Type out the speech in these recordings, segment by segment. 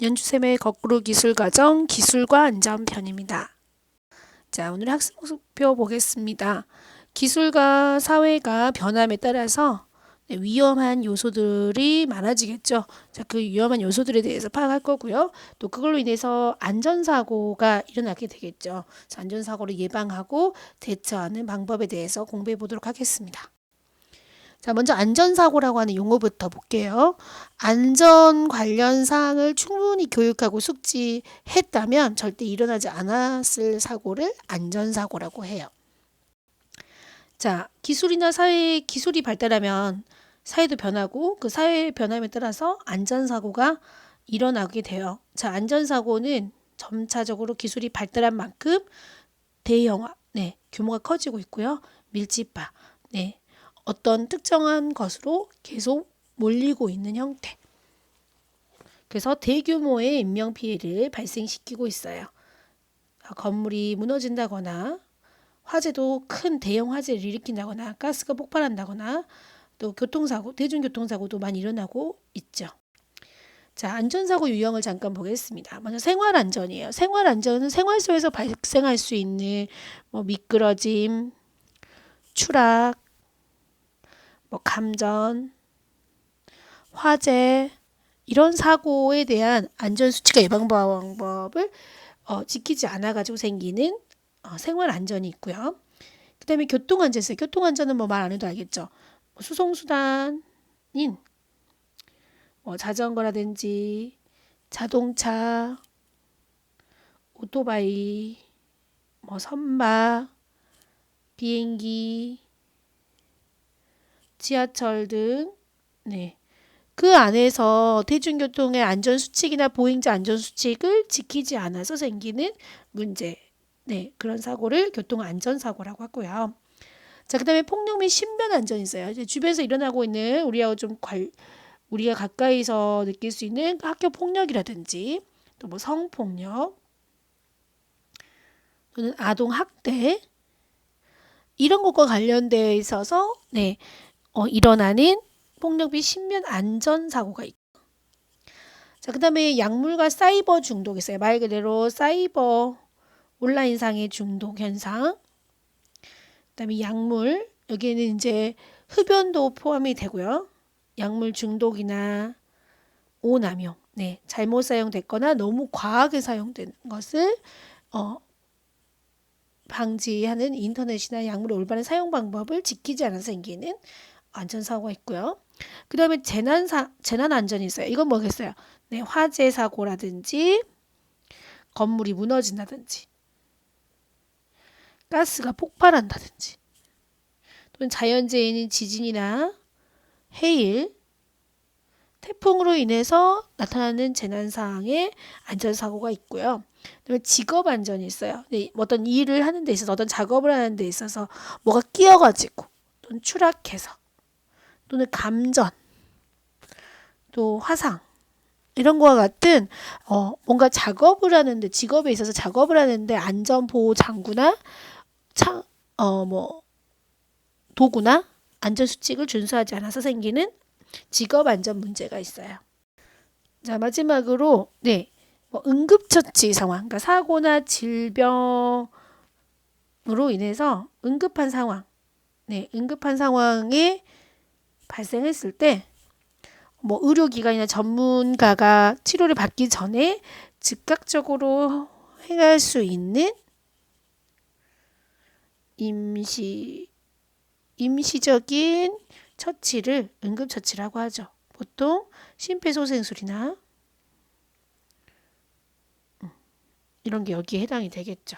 연주쌤의 거꾸로 기술 과정 기술과 안전 편입니다. 자, 오늘 학습 목표 보겠습니다. 기술과 사회가 변함에 따라서 위험한 요소들이 많아지겠죠. 자, 그 위험한 요소들에 대해서 파악할 거고요. 또 그걸로 인해서 안전사고가 일어나게 되겠죠. 자, 안전사고를 예방하고 대처하는 방법에 대해서 공부해 보도록 하겠습니다. 자, 먼저 안전사고라고 하는 용어부터 볼게요. 안전 관련 사항을 충분히 교육하고 숙지했다면 절대 일어나지 않았을 사고를 안전사고라고 해요. 자, 기술이나 기술이 발달하면 사회도 변하고 그 사회의 변함에 따라서 안전사고가 일어나게 돼요. 자, 안전사고는 점차적으로 기술이 발달한 만큼 대형화, 규모가 커지고 있고요. 밀집화, 어떤 특정한 것으로 계속 몰리고 있는 형태. 그래서 대규모의 인명피해를 발생시키고 있어요. 건물이 무너진다거나 화재도 큰 대형 화재를 일으킨다거나 가스가 폭발한다거나 또 교통사고, 대중교통사고도 많이 일어나고 있죠. 자, 안전사고 유형을 잠깐 보겠습니다. 먼저 생활안전이에요. 생활안전은 생활 속에서 발생할 수 있는 미끄러짐, 추락, 감전, 화재 이런 사고에 대한 안전수칙과 예방 방법을 지키지 않아 가지고 생기는 생활안전이 있고요. 그 다음에 교통안전 있어요. 교통안전은 말 안 해도 알겠죠. 수송수단인 자전거라든지 자동차, 오토바이, 선박, 비행기, 지하철 등, 그 안에서 대중교통의 안전수칙이나 보행자 안전수칙을 지키지 않아서 생기는 문제, 그런 사고를 교통안전사고라고 하고요. 자, 그 다음에 폭력 및 신변안전이 있어요. 이제 주변에서 일어나고 있는 우리가 가까이서 느낄 수 있는 학교 폭력이라든지 또 성폭력 또는 아동학대 이런 것과 관련되어 있어서 일어나는 폭력 및 신변 안전 사고가 있고, 자, 그다음에 약물과 사이버 중독 있어요. 말 그대로 사이버 온라인상의 중독 현상. 그다음에 약물 여기에는 이제 흡연도 포함이 되고요. 약물 중독이나 오남용, 잘못 사용됐거나 너무 과하게 사용된 것을 방지하는 인터넷이나 약물의 올바른 사용 방법을 지키지 않아서 생기는 안전사고가 있고요. 그 다음에 재난안전이 있어요. 이건 뭐겠어요? 화재 사고라든지 건물이 무너진다든지 가스가 폭발한다든지 또는 자연재해인 지진이나 해일, 태풍으로 인해서 나타나는 재난사항의 안전사고가 있고요. 그다음에 직업안전이 있어요. 어떤 일을 하는 데 있어서 어떤 작업을 하는 데 있어서 뭐가 끼어가지고 또는 추락해서 또는 감전 또 화상 이런 거와 같은 뭔가 작업을 하는데 직업에 있어서 작업을 하는데 안전보호 장구나 도구나 안전수칙을 준수하지 않아서 생기는 직업안전 문제가 있어요. 자, 마지막으로 응급처치 상황, 그러니까 사고나 질병으로 인해서 응급한 상황에 발생했을 때 의료기관이나 전문가가 치료를 받기 전에 즉각적으로 행할 수 있는 임시적인 처치를 응급처치라고 하죠. 보통 심폐소생술이나 이런 게 여기에 해당이 되겠죠.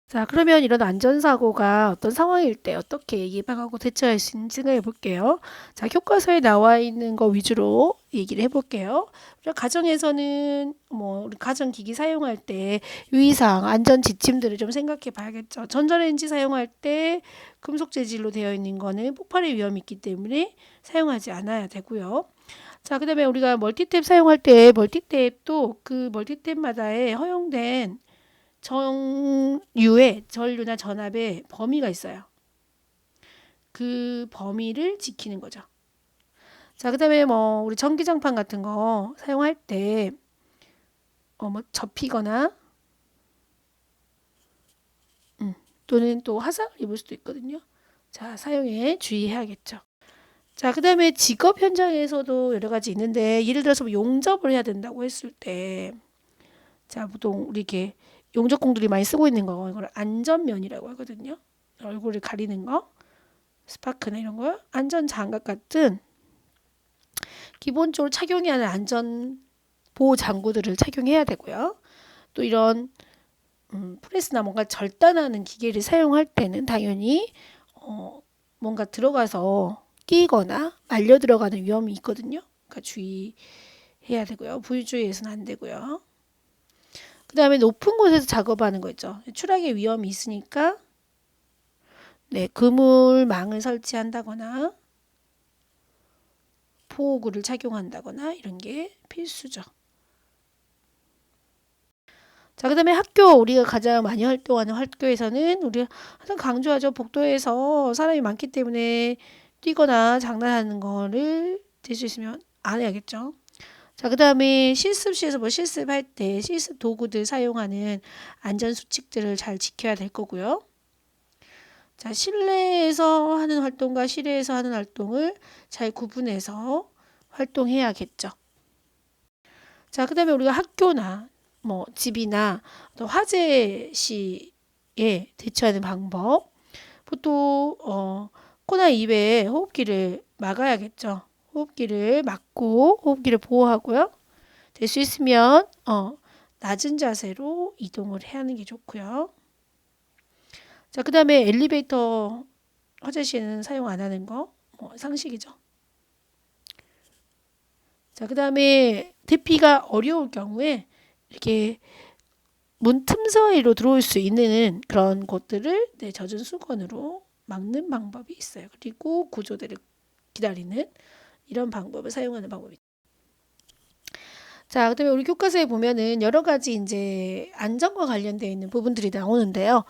자, 그러면 이런 안전사고가 어떤 상황일 때 어떻게 예방하고 대처할 수 있는지 생각해 볼게요. 자, 교과서에 나와 있는 거 위주로 얘기를 해볼게요. 가정에서는 우리 가전기기 사용할 때 유의사항, 안전 지침들을 좀 생각해 봐야겠죠. 전자레인지 사용할 때 금속 재질로 되어 있는 거는 폭발의 위험이 있기 때문에 사용하지 않아야 되고요. 자, 그 다음에 우리가 멀티탭 사용할 때 멀티탭도 그 멀티탭마다의 허용된 전류나 전압의 범위가 있어요. 그 범위를 지키는 거죠. 자, 그 다음에 우리 전기장판 같은 거 사용할 때 뭐 접히거나 또는 또 화상을 입을 수도 있거든요. 자, 사용에 주의해야겠죠. 자, 그 다음에 직업 현장에서도 여러 가지 있는데, 예를 들어서 뭐 용접을 해야 된다고 했을 때, 자, 보통 우리 이렇게 용접공들이 많이 쓰고 있는 거, 이걸 안전면이라고 하거든요. 얼굴을 가리는 거, 스파크나 이런 거, 안전장갑 같은 기본적으로 착용해야 하는 안전 보호 장구들을 착용해야 되고요. 또 이런 프레스나 뭔가 절단하는 기계를 사용할 때는 당연히 뭔가 들어가서 끼거나 말려 들어가는 위험이 있거든요. 그러니까 주의해야 되고요. 불주의해서는 안 되고요. 그 다음에 높은 곳에서 작업하는 거 있죠. 추락의 위험이 있으니까 네, 그물망을 설치한다거나 보호구를 착용한다거나 이런 게 필수죠. 자, 그 다음에 학교, 우리가 가장 많이 활동하는 학교에서는 우리 항상 강조하죠. 복도에서 사람이 많기 때문에 뛰거나 장난하는 거를 될 수 있으면 안 해야겠죠. 자, 그 다음에 실습실에서 뭐 실습할 때 실습 도구들 사용하는 안전 수칙들을 잘 지켜야 될 거고요. 자, 실내에서 하는 활동과 실외에서 하는 활동을 잘 구분해서 활동해야겠죠. 자, 그 다음에 우리가 학교나 뭐 집이나 또 화재 시에 대처하는 방법. 보통 코나 입에 호흡기를 막아야겠죠. 호흡기를 막고 호흡기를 보호하고요. 될 수 있으면 낮은 자세로 이동을 해야 하는 게 좋고요. 자, 그 다음에 엘리베이터 화재 시에는 사용 안 하는 거 상식이죠. 자, 그 다음에 대피가 어려울 경우에 이렇게 문 틈 사이로 들어올 수 있는 그런 곳들을 젖은 수건으로 막는 방법이 있어요. 그리고 구조대를 기다리는 이런 방법을 사용하는 방법이죠. 자, 그다음에 우리 교과서에 보면은 여러 가지 이제 안전과 관련되어 있는 부분들이 나오는데요.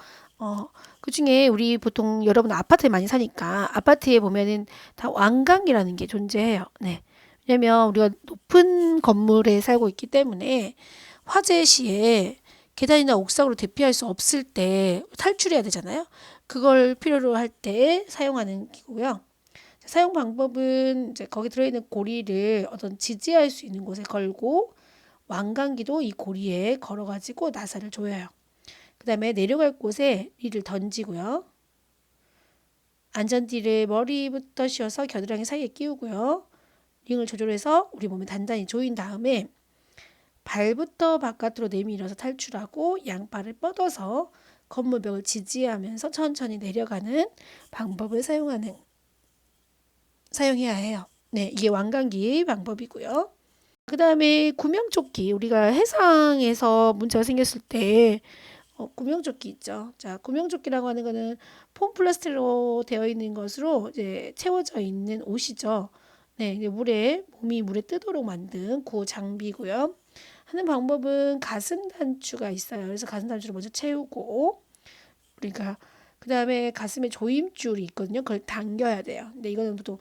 그 중에 우리 보통 여러분 아파트에 많이 사니까 아파트에 보면은 다 완강이라는 게 존재해요. 네. 왜냐면 우리가 높은 건물에 살고 있기 때문에 화재 시에 계단이나 옥상으로 대피할 수 없을 때 탈출해야 되잖아요. 그걸 필요로 할 때 사용하는 기구고요. 사용 방법은 이제 거기 들어있는 고리를 어떤 지지할 수 있는 곳에 걸고 왕관기도 이 고리에 걸어가지고 나사를 조여요. 그 다음에 내려갈 곳에 리를 던지고요. 안전띠를 머리부터 씌워서 겨드랑이 사이에 끼우고요. 링을 조절해서 우리 몸에 단단히 조인 다음에 발부터 바깥으로 내밀어서 탈출하고 양발을 뻗어서 건물벽을 지지하면서 천천히 내려가는 방법을 사용해야 해요. 네, 이게 왕관기 방법이고요. 그 다음에 구명조끼, 우리가 해상에서 문제가 생겼을 때 구명조끼 있죠. 자, 구명조끼라고 하는 거는 폼 플라스틱으로 되어 있는 것으로 이제 채워져 있는 옷이죠. 네, 몸이 물에 뜨도록 만든 그 장비고요. 하는 방법은 가슴 단추가 있어요. 그래서 가슴 단추를 먼저 채우고 우리가 그 다음에 가슴에 조임줄이 있거든요. 그걸 당겨야 돼요. 근데 이거는 보통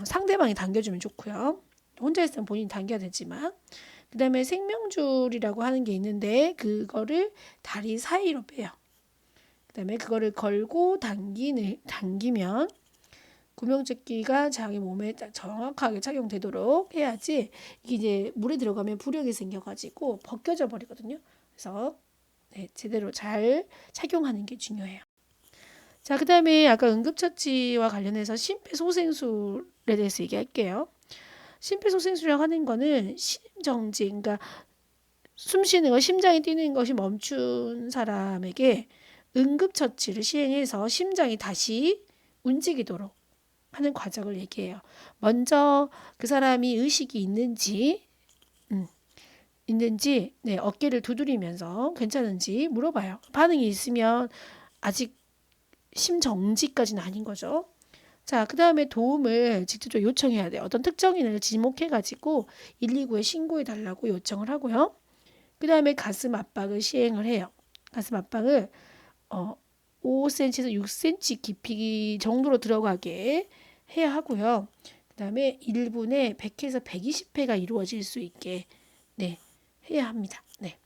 상대방이 당겨주면 좋고요. 혼자 있으면 본인이 당겨야 되지만 그 다음에 생명줄이라고 하는 게 있는데 그거를 다리 사이로 빼요. 그 다음에 그거를 걸고 당기면 구명조끼가 자기 몸에 정확하게 착용되도록 해야지 이게 이제 물에 들어가면 부력이 생겨가지고 벗겨져 버리거든요. 그래서 제대로 잘 착용하는 게 중요해요. 자, 그 다음에 아까 응급처치와 관련해서 심폐소생술에 대해서 얘기할게요. 심폐소생술이라고 하는 거는 심정지, 그러니까 숨 쉬는 거, 심장이 뛰는 것이 멈춘 사람에게 응급처치를 시행해서 심장이 다시 움직이도록 하는 과정을 얘기해요. 먼저 그 사람이 의식이 있는지 어깨를 두드리면서 괜찮은지 물어봐요. 반응이 있으면 아직 심정지까지는 아닌 거죠. 자, 그 다음에 도움을 직접적으로 요청해야 돼요. 어떤 특정인을 지목해가지고 119에 신고해달라고 요청을 하고요. 그 다음에 가슴 압박을 시행을 해요. 가슴 압박을 5cm에서 6cm 깊이 정도로 들어가게 해야 하고요. 그 다음에 1분에 100회에서 120회가 이루어질 수 있게 해야 합니다. 네.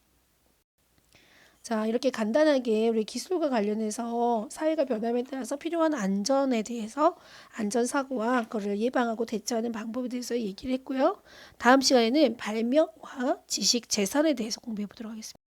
자, 이렇게 간단하게 우리 기술과 관련해서 사회가 변함에 따라서 필요한 안전에 대해서 안전사고와 그거를 예방하고 대처하는 방법에 대해서 얘기를 했고요. 다음 시간에는 발명과 지식 재산에 대해서 공부해 보도록 하겠습니다.